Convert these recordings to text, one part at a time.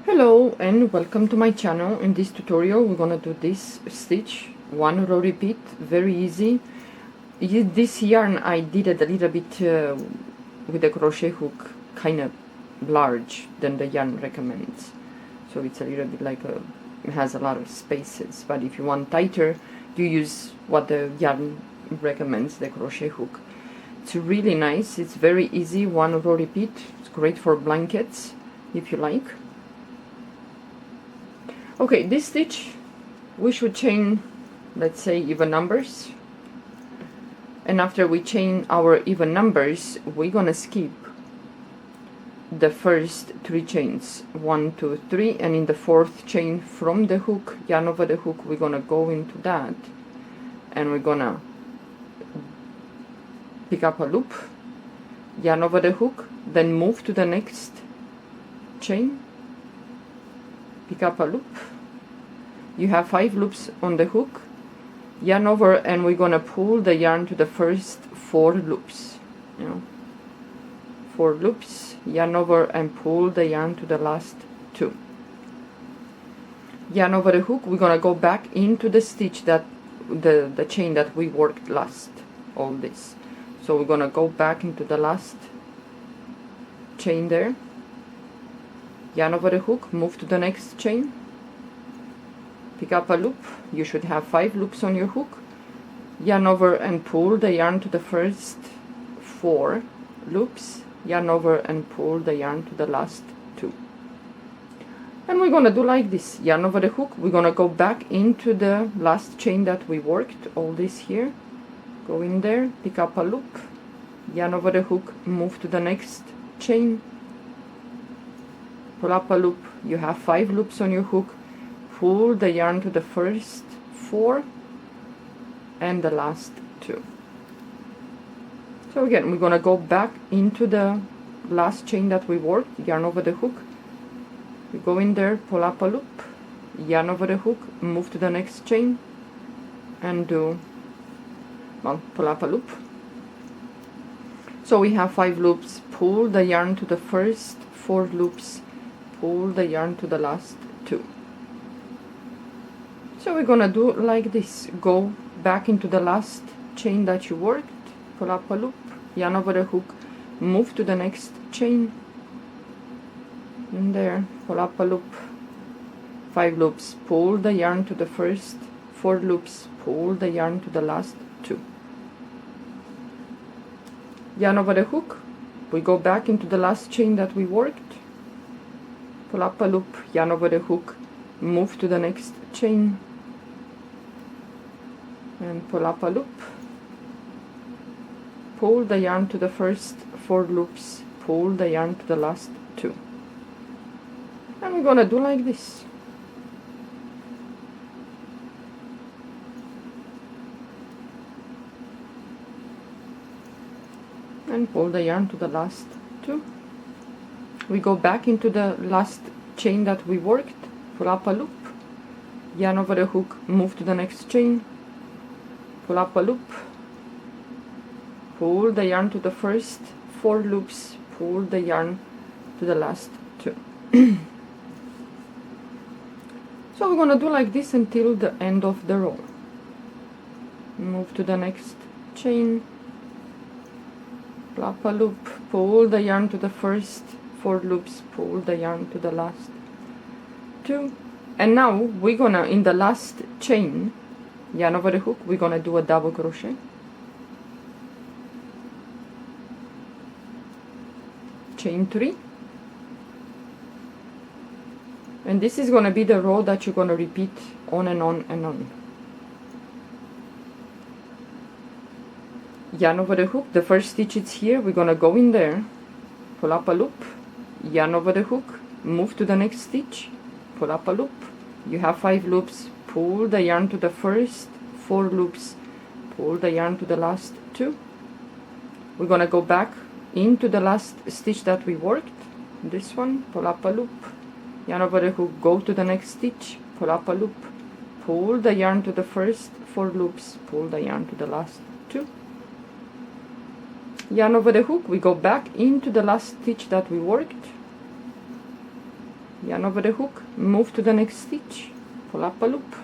Hello and welcome to my channel. In this tutorial we're gonna do this stitch, one row repeat, very easy. This yarn I did it a little bit with the crochet hook, kind of large than the yarn recommends, so it's a little bit like it has a lot of spaces, but if you want tighter you use what the yarn recommends, the crochet hook. It's really nice, it's very easy, one row repeat. It's great for blankets if you like. Okay, this stitch we should chain, let's say, even numbers, and after we chain our even numbers we're gonna skip the first 3 chains, 1 2 3, and in the 4th chain from the hook, yarn over the hook, we're gonna go into that and we're gonna pick up a loop, yarn over the hook, then move to the next chain, pick up a loop. You have 5 loops on the hook, yarn over, and we're gonna pull the yarn to the first 4 loops, 4 loops, yarn over and pull the yarn to the last 2, yarn over the hook. We're gonna go back into the stitch that the chain that we worked last, all this, so we're gonna go back into the last chain there, yarn over the hook, move to the next chain, pick up a loop. You should have 5 loops on your hook, yarn over and pull the yarn to the first 4 loops, yarn over and pull the yarn to the last 2, and we're gonna do like this, yarn over the hook. We're gonna go back into the last chain that we worked, all this here, go in there, pick up a loop, yarn over the hook, move to the next chain, pull up a loop. You have 5 loops on your hook, pull the yarn to the first 4 and the last 2. So again, we're gonna go back into the last chain that we worked, yarn over the hook, we go in there, pull up a loop, yarn over the hook, move to the next chain and do, well, pull up a loop. So we have 5 loops, pull the yarn to the first 4 loops, pull the yarn to the last 2. So we're gonna do like this, go back into the last chain that you worked, pull up a loop, yarn over the hook, move to the next chain, in there, pull up a loop, 5 loops, pull the yarn to the first 4 loops, pull the yarn to the last 2, yarn over the hook, we go back into the last chain that we worked, pull up a loop, yarn over the hook, move to the next chain and pull up a loop, pull the yarn to the first 4 loops, pull the yarn to the last 2, and we're gonna do like this. And pull the yarn to the last 2. We go back into the last chain that we worked, pull up a loop, yarn over the hook, move to the next chain, pull up a loop, pull the yarn to the first 4 loops, pull the yarn to the last 2. So we're gonna do like this until the end of the row. Move to the next chain, pull up a loop, pull the yarn to the first 4 loops, pull the yarn to the last 2, and now we're gonna, in the last chain, yarn over the hook, we're gonna do a double crochet, chain 3, and this is gonna be the row that you're gonna repeat on and on and on. Yarn over the hook, the first stitch is here, we're gonna go in there, pull up a loop, yarn over the hook, move to the next stitch, pull up a loop. You have 5 loops, pull the yarn to the first 4 loops, pull the yarn to the last 2. We're gonna go back into the last stitch that we worked, this one, pull up a loop, yarn over the hook, go to the next stitch, pull up a loop, pull the yarn to the first 4 loops, pull the yarn to the last 2, yarn over the hook, we go back into the last stitch that we worked, yarn over the hook, move to the next stitch, pull up a loop,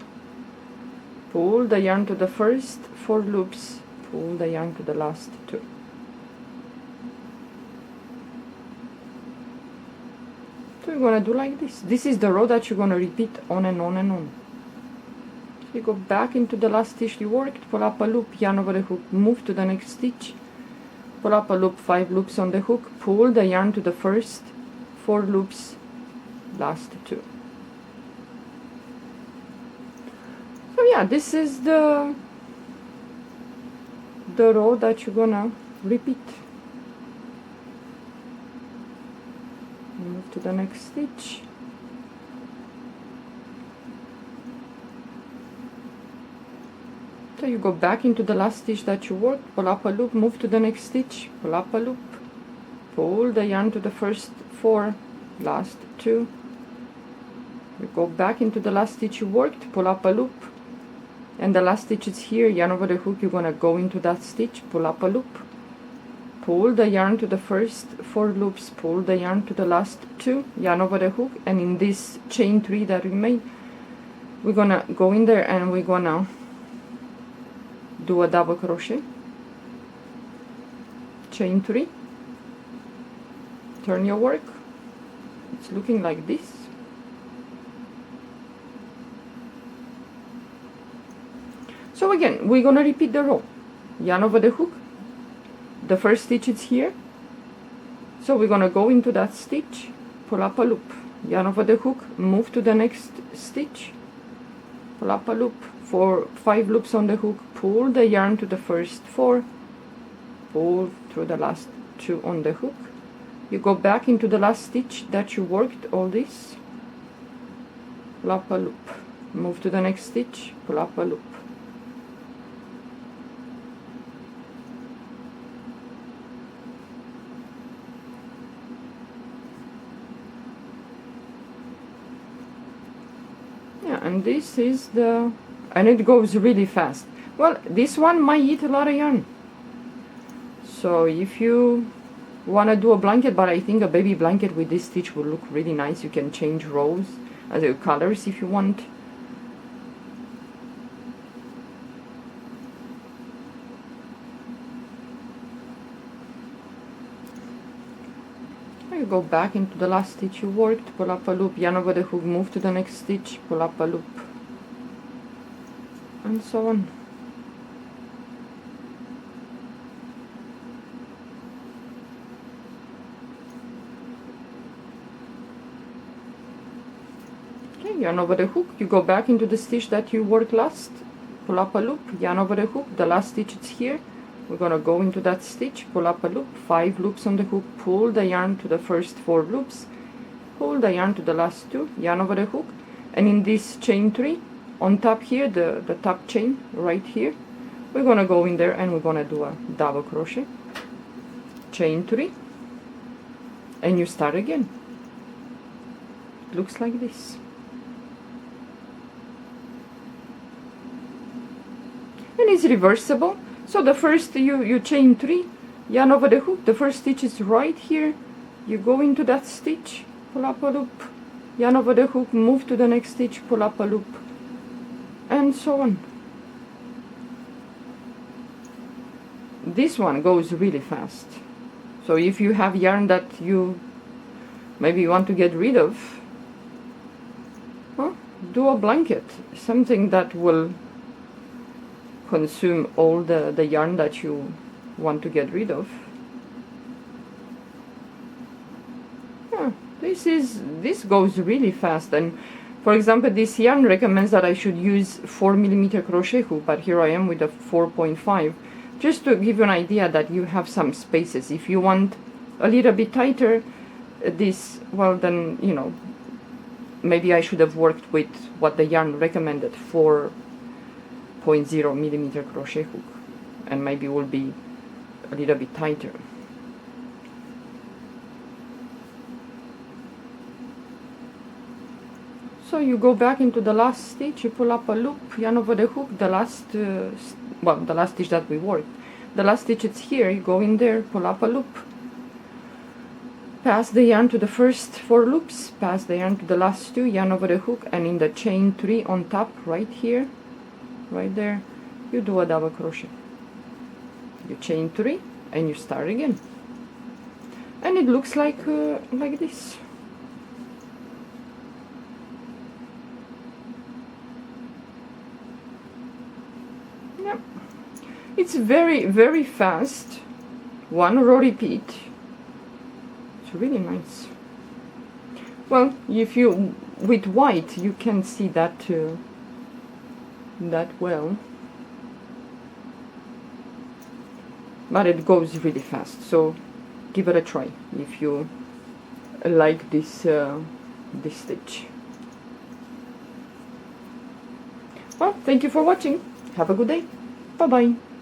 pull the yarn to the first 4 loops, pull the yarn to the last 2. So you're gonna do like this. This is the row that you're gonna repeat on and on and on. So you go back into the last stitch you worked, pull up a loop, yarn over the hook, move to the next stitch, pull up a loop, 5 loops on the hook, pull the yarn to the first 4 loops, last 2. So yeah, this is the row that you're gonna repeat. Move to the next stitch. So you go back into the last stitch that you worked, pull up a loop, move to the next stitch, pull up a loop, pull the yarn to the first 4, last 2. You go back into the last stitch you worked, pull up a loop, and the last stitch is here, yarn over the hook, you're gonna go into that stitch, pull up a loop, pull the yarn to the first 4 loops, pull the yarn to the last 2, yarn over the hook, and in this chain 3 that we made, we're gonna go in there and we're gonna do a double crochet, chain 3, turn your work, it's looking like this. So again, we're gonna repeat the row, yarn over the hook, the first stitch is here, so we're gonna go into that stitch, pull up a loop, yarn over the hook, move to the next stitch, pull up a loop, 5 loops on the hook, pull the yarn to the first 4, pull through the last 2 on the hook, you go back into the last stitch that you worked all this, pull up a loop, move to the next stitch, pull up a loop. Yeah, and this is the, and it goes really fast. Well, this one might eat a lot of yarn, so if you want to do a blanket, but I think a baby blanket with this stitch will look really nice. You can change rows, colors if you want. You go back into the last stitch you worked, pull up a loop, yarn over the hook, move to the next stitch, pull up a loop, and so on. Okay, yarn over the hook, you go back into the stitch that you worked last, pull up a loop, yarn over the hook, the last stitch is here, we're gonna go into that stitch, pull up a loop, 5 loops on the hook, pull the yarn to the first 4 loops, pull the yarn to the last 2, yarn over the hook, and in this chain 3 on top here, the top chain right here, we're gonna go in there and we're gonna do a double crochet, chain 3, and you start again. It looks like this. And it's reversible. So the first you chain 3, yarn over the hook, the first stitch is right here, you go into that stitch, pull up a loop, yarn over the hook, move to the next stitch, pull up a loop, and so on. This one goes really fast, so if you have yarn that you maybe want to get rid of, do a blanket, something that will consume all the yarn that you want to get rid of. Yeah, this goes really fast. And for example, this yarn recommends that I should use 4mm crochet hook, but here I am with a 4.5, just to give you an idea that you have some spaces. If you want a little bit tighter, this, well then, you know, maybe I should have worked with what the yarn recommended, 4.0mm crochet hook, and maybe will be a little bit tighter. So you go back into the last stitch, you pull up a loop, yarn over the hook, the last the last stitch that we worked, the last stitch is here, you go in there, pull up a loop, pass the yarn to the first 4 loops, pass the yarn to the last 2, yarn over the hook, and in the chain 3 on top, right here, right there, you do a double crochet. You chain 3 and you start again, and it looks like this. Yeah, it's very, very fast. 1 row repeat. It's really nice. Well, if you with white, you can see that that well, but it goes really fast. So give it a try if you like this this stitch. Well, thank you for watching. Have a good day. Bye bye.